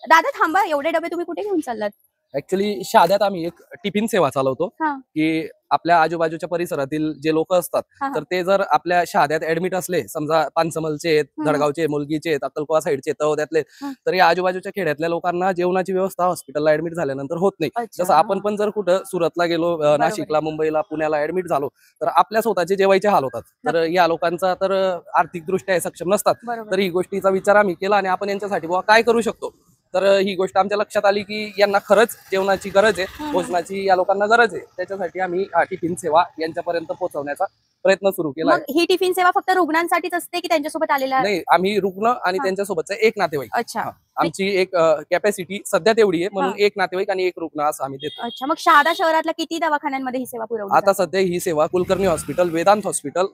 दादा थांबा, एवढे डबे तुम्ही कुठे घेऊन चाललात? ऍक्च्युली शहाद्यात आम्ही एक टिफिन सेवा चालवतो हा. की आपल्या आजूबाजूच्या परिसरातील जे लोक असतात हा. तर ते जर आपल्या शहाद्यात ऍडमिट असले, समजा पानसमलचे आहेत, धडगावचे, मुलगीचे आहेत, अक्कलकोवा साईडचे, तळोद्यातले, तर या आजूबाजूच्या खेड्यातल्या लोकांना जेवणाची व्यवस्था हॉस्पिटलला ऍडमिट झाल्यानंतर होत नाही. अच्छा, जसं आपण पण जर कुठं सुरतला गेलो, बरोबर आहे. नाशिकला, मुंबईला, पुण्याला ऍडमिट झालो तर आपल्या स्वतःचे जेवायचे हाल होतात. तर या लोकांचा तर आर्थिकदृष्ट्या सक्षम नसतात. बरोबर. तर ही गोष्टीचा विचार आम्ही केला आणि आपण यांच्यासाठी बुवा काय करू शकतो. तर ही गोष्ट आमच्या लक्षात आली की यांना खरंच जेवणाची गरज आहे, भोजनाची या लोकांना गरज आहे. त्याच्यासाठी आम्ही टिफिन सेवा यांच्यापर्यंत पोहोचवण्याचा प्रयत्न सुरू केला आहे. मग ही टिफिन सेवा फक्त रुग्णांसाठीच असते की त्यांच्यासोबत आलेल्या? नाही, आम्ही रुग्ण आणि त्यांच्यासोबतचा एक नातेवाईक. अच्छा. आमची एक कॅपॅसिटी सध्या तेवढी आहे, म्हणून एक नातेवाईक आणि एक रुग्ण असं आम्ही देतो. अच्छा, मग शहादा शहरातल्या किती दवाखान्यांमध्ये ही सेवा पुरवली आता सध्या ही सेवा Kulkarni hospital, Vedant hospital,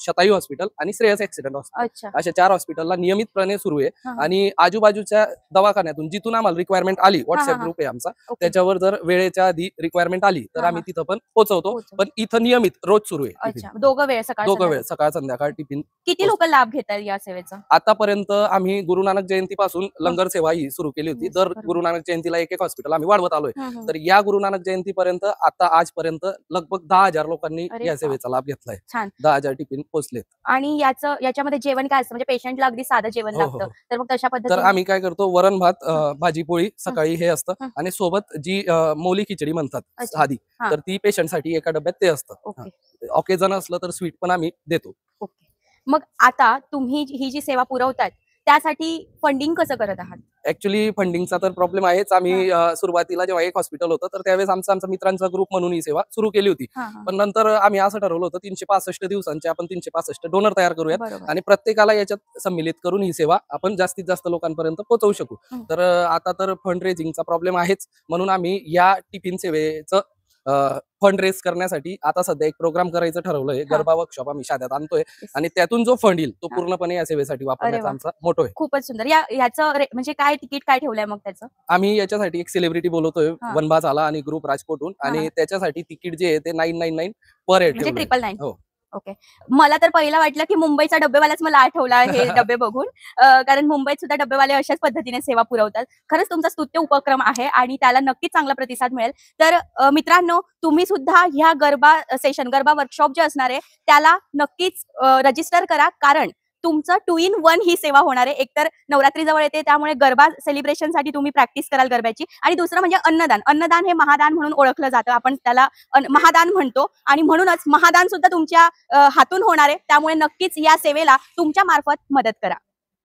Shatayu hospital आणि श्रेयस ऍक्सिडेंट हॉस्पिटल अच्छा. अशा 4 हॉस्पिटलला नियमितपणे सुरू आहे. आणि आजूबाजूच्या दवाखान्यातून जिथून आम्हाला रिक्वायरमेंट आली, व्हॉट्सअप ग्रुप आहे आमचा, त्याच्यावर जर वेळेच्या आधी रिक्वायरमेंट आली तर आम्ही तिथं पण पोहोचवतो. पण इथं नियमित रोज सुरू आहे. अच्छा, दोघं वेळ सकाळ संध्याकाळ टिफिन. किती लोक लाभ घेतात या सेवेचा? आतापर्यंत आम्ही गुरु नानक जयंतीपासून लंगर सेवा ही सुरू केली होती. दर गुरु नानक जयंतीला एक हॉस्पिटल आम्ही वाढवत आलोय. तर या गुरु नानक जयंतीपर्यंत आता आजपर्यंत लगभग 10,000 लोकांनी या सेवेचा लाभ घेतलाय. 10,000 टिफिन पोहोचलेत. आणि याच्यामध्ये जेवण काय असतं? म्हणजे पेशंटला अगदी साधं जेवण लागतं, तर मग तशा पद्धतीने तर आम्ही काय करतो, वरण भात, भाजी पोळी सकाळी हे असतं आणि सोबत जी मोली खिचडी म्हणतात साधी, तर ती पेशंटसाठी एका डब्यात ते असतं. ऑकेजन असलं तर स्वीट पण आम्ही देतो. मग आता तुम्ही ही जी सेवा पुरवतात त्यासाठी फंडिंग कसं करत आहात? ऍक्च्युली फंडिंगचा तर प्रॉब्लेम आहेच. आम्ही सुरुवातीला जेव्हा एक हॉस्पिटल होतं तर त्यावेळेस आमचा मित्रांचा ग्रुप म्हणून ही सेवा सुरू केली होती. पण नंतर आम्ही असं ठरवलं होतं 365 दिवसांचे आपण 365 डोनर तयार करूयात आणि प्रत्येकाला याच्यात सम्मिलित करून ही सेवा आपण जास्तीत जास्त लोकांपर्यंत पोहोचवू शकू. तर आता तर फंड रेझिंगचा प्रॉब्लेम आहेच, म्हणून आम्ही या टिफिन सेवेचं फंड रेज करण्यासाठी आता सध्या एक प्रोग्राम करायचं ठरवलंय. गरबा वर्कशॉप आम्ही शाद्यात आणतोय आणि त्यातून जो फंड येईल तो पूर्णपणे या सेवेसाठी वापरण्याचा आमचा मोटो आहे. खूपच सुंदर. याचं म्हणजे काय तिकीट काय ठेवलंय मग त्याचं? आम्ही याच्यासाठी एक सेलिब्रिटी बोलवतोय, वनभा झाला आणि ग्रुप राजकोटहून, आणि त्याच्यासाठी तिकीट जे आहे ते 999 पर हेड, म्हणजे 999. ओके. मला तर पहिला वाटलं की मुंबईचा डब्बेवालाच मला आठवला हे डबे बघून, कारण मुंबईत सुद्धा डब्बेवाले अशाच पद्धतीने सेवा पुरवतात. खरंच तुमचा स्तुत्य उपक्रम आहे आणि त्याला नक्कीच चांगला प्रतिसाद मिळेल. तर मित्रांनो, तुम्ही सुद्धा ह्या गरबा वर्कशॉप जे असणार आहे त्याला नक्कीच रजिस्टर करा, कारण तुमचं 2 in 1 ही सेवा होणार आहे. एकतर नवरात्री जवळ येते, त्यामुळे गरबा सेलिब्रेशनसाठी तुम्ही प्रॅक्टिस कराल गरब्याची, आणि दुसरं म्हणजे अन्नदान हे महादान म्हणून ओळखलं जातं. आपण त्याला महादान म्हणतो आणि म्हणूनच महादान सुद्धा तुमच्या हातून होणार आहे. त्यामुळे नक्कीच या सेवेला तुमच्या मार्फत मदत करा.